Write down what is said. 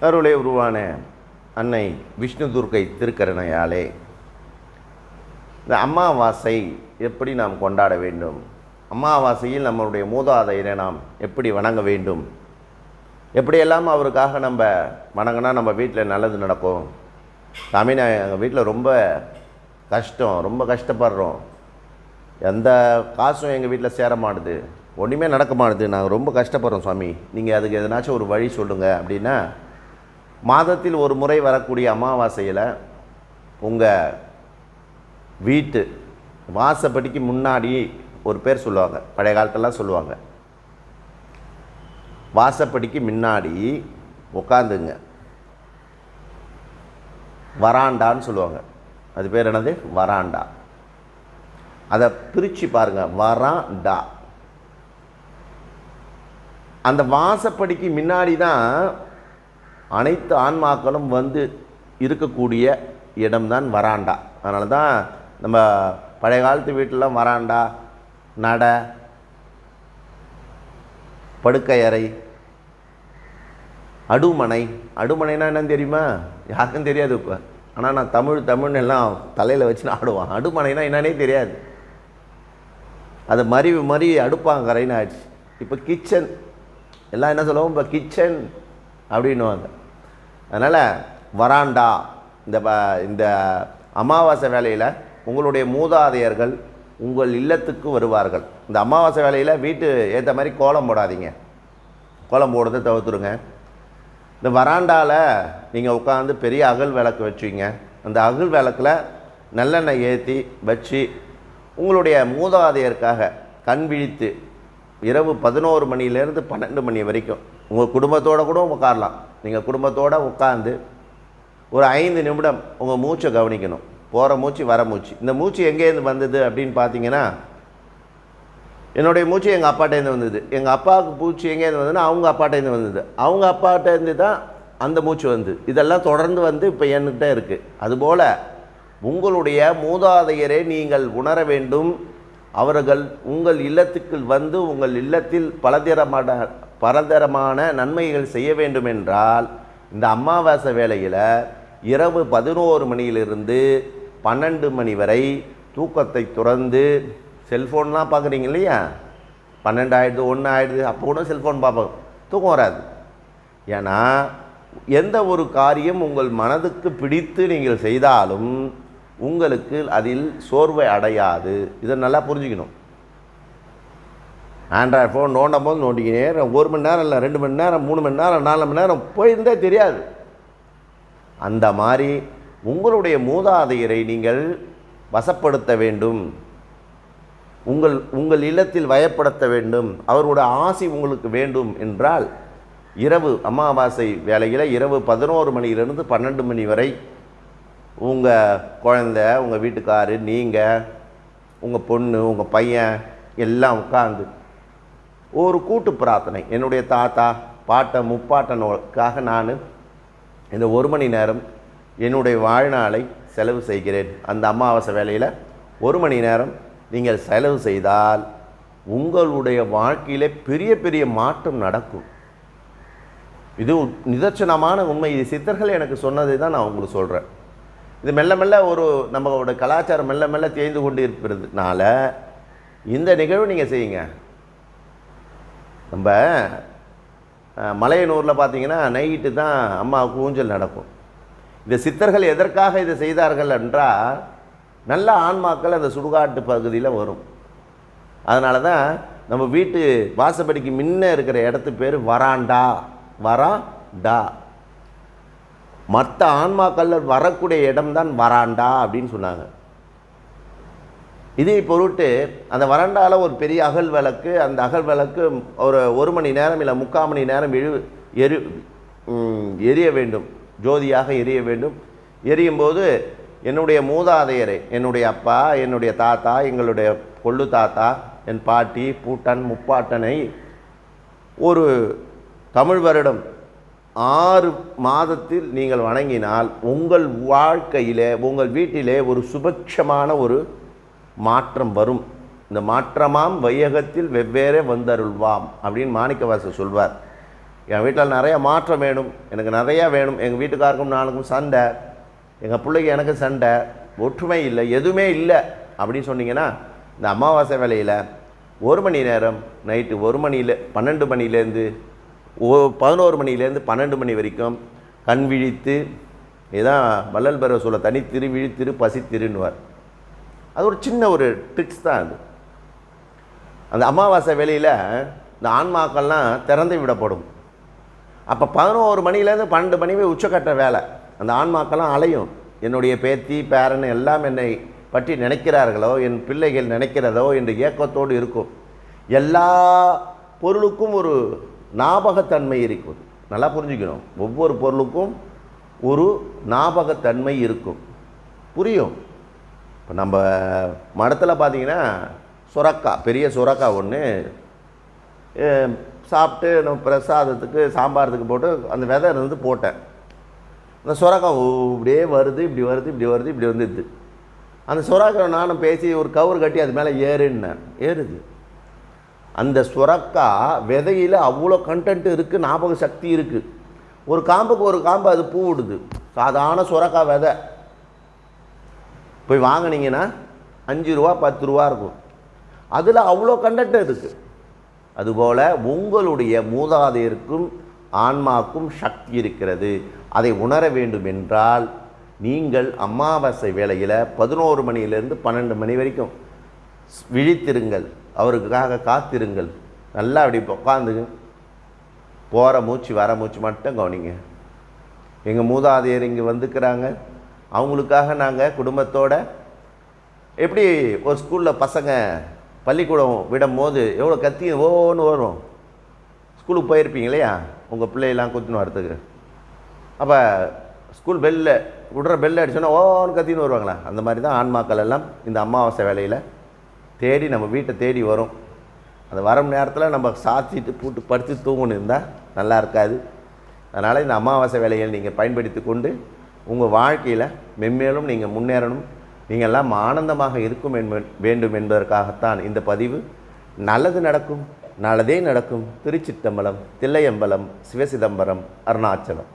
அருளே உருவான அன்னை விஷ்ணு துர்க்கை திருக்கருணையாலே இந்த அமாவாசை எப்படி நாம் கொண்டாட வேண்டும், அமாவாசையில் நம்மளுடைய மூதாதையரை நாம் எப்படி வணங்க வேண்டும், எப்படியெல்லாம் அவருக்காக நம்ம வணங்கினா நம்ம வீட்டில் நல்லது நடக்கும். சாமி, நான் எங்கள் வீட்டில் ரொம்ப கஷ்டம், ரொம்ப கஷ்டப்படுறோம், எந்த காசும் எங்கள் வீட்டில் சேர மாட்டுது, ஒன்றுமே நடக்க மாட்டுது, நாங்கள் ரொம்ப கஷ்டப்படுறோம் சாமி, நீங்கள் அதுக்கு எதனாச்சும் ஒரு வழி சொல்லுங்கள் அப்படின்னா, மாதத்தில் ஒரு முறை வரக்கூடிய அமாவாசையில் உங்கள் வீட்டு வாசப்படிக்கு முன்னாடி ஒரு பேர் சொல்லுவாங்க, பழைய காலத்தெல்லாம் சொல்லுவாங்க, வாசப்படிக்கு முன்னாடி உட்காந்துங்க, வராண்டான்னு சொல்லுவாங்க. அது பேர் என்னது? வராண்டா. அதை பிரித்து பாருங்கள், வராண்டா. அந்த வாசப்படிக்கு முன்னாடி தான் அனைத்து ஆன்மாக்களும் வந்து இருக்கக்கூடிய இடம்தான் வராண்டா. அதனால தான் நம்ம பழைய காலத்து வீட்டிலலாம் வராண்டா, நட, படுக்கை அறை, அடுமனை. அடுமனைனா என்னன்னு தெரியுமா? யாருக்கும் தெரியாது இப்போ. ஆனால் நான் தமிழ்னு எல்லாம் தலையில் வச்சுன்னு ஆடுவான். அடுமனைனா என்னன்னே தெரியாது. அதை மறி அடுப்பாங்கரைன்னு ஆயிடுச்சு. இப்போ கிச்சன் எல்லாம் என்ன சொல்லுவோம், இப்போ கிச்சன் அப்படின்னுவாங்க. அதனால் வராண்டா. இந்த அமாவாசை வேளையில் உங்களுடைய மூதாதையர்கள் உங்கள் இல்லத்துக்கு வருவார்கள். இந்த அமாவாசை வேளையில் வீட்டு ஏற்ற மாதிரி கோலம் போடாதீங்க, கோலம் போடுறதை தவிர்த்துருங்க. இந்த வராண்டாவில் நீங்கள் உட்காந்து பெரிய அகல் விளக்கு வச்சுங்க. அந்த அகல் விளக்கில் நல்லெண்ணெய் ஏற்றி வச்சு உங்களுடைய மூதாதையருக்காக கண் விழித்து இரவு 11 மணிலேருந்து 12 மணி வரைக்கும் உங்கள் குடும்பத்தோடு கூட உட்காரலாம். நீங்கள் குடும்பத்தோடு உட்காந்து ஒரு 5 நிமிடம் உங்கள் மூச்சை கவனிக்கணும். போகிற மூச்சு, வர மூச்சு. இந்த மூச்சு எங்கேருந்து வந்தது அப்படின்னு பார்த்தீங்கன்னா, என்னுடைய மூச்சு எங்கள் அப்பாட்டேருந்து வந்தது. எங்கள் அப்பாவுக்கு மூச்சு எங்கேருந்து வந்ததுன்னா அவங்க அப்பாட்டேருந்து வந்தது. அவங்க அப்பாட்டேருந்து தான் அந்த மூச்சு வந்து இதெல்லாம் தொடர்ந்து வந்து இப்போ என்கிட்ட இருக்குது. அதுபோல் உங்களுடைய மூதாதையரை நீங்கள் உணர வேண்டும். அவர்கள் உங்கள் இல்லத்துக்கு வந்து உங்கள் இல்லத்தில் பலதரமான நன்மைகள் செய்ய வேண்டும் என்றால் இந்த அமாவாசை வேளையில் இரவு 11 மணியிலிருந்து 12 மணி வரை தூக்கத்தை துறந்து, செல்ஃபோன்லாம் பார்க்குறீங்க இல்லையா, 12 ஆகிடுது, 1 ஆகிடுது, அப்போ கூட செல்ஃபோன் பார்ப்போம், தூக்கம் வராது. ஏன்னா எந்த ஒரு காரியம் உங்கள் மனதுக்கு பிடித்து நீங்கள் செய்தாலும் உங்களுக்கு அதில் சோர்வை அடையாது. இதை நல்லா புரிஞ்சுக்கணும். ஆண்ட்ராய்டு ஃபோன் நோண்டும் போது நோண்டிக்கினே 1 மணி நேரம் இல்லை, 2 மணி நேரம், 3 மணி நேரம், 4 மணி நேரம் போயிருந்தே தெரியாது. அந்த மாதிரி உங்களுடைய மூதாதையரை நீங்கள் வசப்படுத்த வேண்டும், உங்கள் இல்லத்தில் வயப்படுத்த வேண்டும், அவர்களுடைய ஆசி உங்களுக்கு வேண்டும் என்றால் இரவு அமாவாசை வேளையில் இரவு 11 மணியிலிருந்து 12 மணி வரை உங்கள் குழந்தை, உங்கள் வீட்டுக்காரு, நீங்கள், உங்கள் பொண்ணு, உங்கள் பையன் எல்லாம் உட்காந்து ஒரு கூட்டு பிரார்த்தனை, என்னுடைய தாத்தா பாட்டை முப்பாட்டனுக்காக நான் இந்த 1 மணி நேரம் என்னுடைய வாழ்நாளை செலவு செய்கிறேன். அந்த அமாவாசை வேளையில் 1 மணி நேரம் நீங்கள் செலவு செய்தால் உங்களுடைய வாழ்க்கையிலே பெரிய பெரிய மாற்றம் நடக்கும். இது நிதர்சனமான உண்மை. இது சித்தர்கள் எனக்கு சொன்னதை தான் நான் உங்களுக்கு சொல்கிறேன். இது மெல்ல மெல்ல நம்மளோட கலாச்சாரம் மெல்ல மெல்ல தேய்ந்து கொண்டு இருக்கிறதுனால இந்த நிகழ்வு நீங்கள் செய்யுங்க. நம்ம மலையனூரில் பார்த்தீங்கன்னா நைட்டு தான் அம்மாவுக்கு ஊஞ்சல் நடக்கும். இந்த சித்தர்கள் எதற்காக இதை செய்தார்கள் என்றால், நல்ல ஆன்மாக்கள் அந்த சுடுகாட்டு பகுதியில் வரும். அதனால தான் நம்ம வீட்டு வாசப்படிக்கு முன்ன இருக்கிற இடத்து பேர் வராண்டா. வராண்டா. மற்ற ஆன்மாக்கள் வரக்கூடிய இடம்தான் வராண்டா அப்படின்னு சொன்னாங்க. இதை பொருட்டு அந்த வராண்டாவில் ஒரு பெரிய அகல் விளக்கு, அந்த அகல் விளக்கு ஒரு 1 மணி நேரம் இல்லை 3/4 மணி நேரம் எரிய வேண்டும், ஜோதியாக எரிய வேண்டும். எரியும் போது என்னுடைய மூதாதையரை, என்னுடைய அப்பா, என்னுடைய தாத்தா, எங்களுடைய கொள்ளு தாத்தா, என் பாட்டி, பூட்டன், முப்பாட்டனை ஒரு தமிழ் வருடம் 6 மாதத்தில் நீங்கள் வணங்கினால் உங்கள் வாழ்க்கையிலே, உங்கள் வீட்டிலே ஒரு சுபட்சமான ஒரு மாற்றம் வரும். இந்த மாற்றமாம் வையகத்தில் வெவ்வேறே வந்தருள்வாம் அப்படின்னு மாணிக்கவாசர் சொல்வார். என் வீட்டில் நிறையா மாற்றம் வேணும், எனக்கு நிறையா வேணும், எங்கள் வீட்டுக்காருக்கும் நானுக்கும் சண்டை, எங்கள் பிள்ளைக்கு எனக்கு சண்டை, ஒற்றுமை இல்லை, எதுவுமே இல்லை அப்படின்னு சொன்னீங்கன்னா இந்த அமாவாசை வேளையில் 1 மணி நேரம் நைட்டு 1 மணியில் 12 மணிலேருந்து 11 மணிலேருந்து 12 மணி வரைக்கும் கண் விழித்து, இதுதான் வள்ளல் பெற சொல்ல தனித்திரு விழித்திரு பசித்திருன்னுவார். அது ஒரு சின்ன ஒரு ட்ரிக்ஸ் தான் அது. அந்த அமாவாசை வேளையில் இந்த ஆன்மாக்கள்லாம் திறந்து விடப்படும். அப்போ 11 மணிலேருந்து 12 மணி உச்சக்கட்ட வேலை. அந்த ஆன்மாக்கள்லாம் அலையும். என்னுடைய பேத்தி பேரன் எல்லாம் என்னை பற்றி நினைக்கிறார்களோ, என் பிள்ளைகள் நினைக்கிறதோ என்று ஏக்கத்தோடு இருக்கும். எல்லா பொருளுக்கும் ஒரு ஞாபகத்தன்மை இருக்கும். நல்லா புரிஞ்சுக்கணும், ஒவ்வொரு பொருளுக்கும் ஒரு ஞாபகத்தன்மை இருக்கும். புரியும். இப்போ நம்ம மடத்தில் பார்த்தீங்கன்னா சுரக்காய், பெரிய சுரக்காய் ஒன்று சாப்பிட்டு நம்ம பிரசாதத்துக்கு சாம்பாரத்துக்கு போட்டு அந்த விதை இருந்து போட்டேன். அந்த சுரக்காய் இப்படியே வருது, இப்படி வருது, இப்படி வருது, இப்படி வந்துடுது. அந்த சுரக்காய் நானும் பேசி ஒரு கவர் கட்டி அது மேலே ஏறுன்னேன். ஏறுது. அந்த சுரக்காய் விதையில் அவ்வளோ கண்டென்ட் இருக்குது, ஞாபக சக்தி இருக்குது. ஒரு காம்புக்கு ஒரு காம்பு அது பூ விடுது. சாதாரண சுரக்காய் விதை போய் வாங்கினீங்கன்னா 5 ரூபா 10 ரூபா இருக்கும். அதில் அவ்வளோ கண்டென்ட் இருக்குது. அதுபோல் உங்களுடைய மூதாதையருக்கும் ஆன்மாக்கும் சக்தி இருக்கிறது. அதை உணர வேண்டும் என்றால் நீங்கள் அமாவாசை வேளையில் 11 மணியிலிருந்து 12 மணி வரைக்கும் விழித்திருங்கள், அவருக்காக காத்திருங்கள். நல்லா அப்படி உட்காந்துங்க, போகிற மூச்சு வர மூச்சு மட்டும் கவனிங்க. எங்கள் மூதாதையர் இங்கே வந்துக்கிறாங்க, அவங்களுக்காக நாங்கள் குடும்பத்தோடு எப்படி ஒரு ஸ்கூலில் பசங்க பள்ளிக்கூடம் விடும் போது எவ்வளோ கத்தி ஓன்னு வரும். ஸ்கூலுக்கு போயிருப்பீங்க இல்லையா, உங்கள் பிள்ளையெல்லாம் குத்துன்னு வரத்துக்கு. அப்போ ஸ்கூல் பெல்ல விடுற பெல்ல அடிச்சோன்னா ஓன்னு கத்தின்னு வருவாங்களா, அந்த மாதிரி தான் ஆன்மாக்கள் எல்லாம் இந்த அமாவாசை வேலையில் தேடி நம்ம வீட்டை தேடி வரும். அந்த வரும் நேரத்தில் நம்ம சாத்திட்டு பூட்டு படுத்து தூங்கணும் இருந்தால் நல்லா இருக்காது. அதனால் இந்த அமாவாசை வேலைகள் நீங்கள் பயன்படுத்தி கொண்டு உங்கள் வாழ்க்கையில் மென்மேலும் நீங்கள் முன்னேறணும், நீங்கள் எல்லாம் ஆனந்தமாக இருக்கும் வேண்டும் என்பதற்காகத்தான் இந்த பதிவு. நல்லது நடக்கும், நல்லதே நடக்கும். திருச்சிற்றம்பலம், தில்லையம்பலம், சிவசிதம்பரம், அருணாச்சலம்.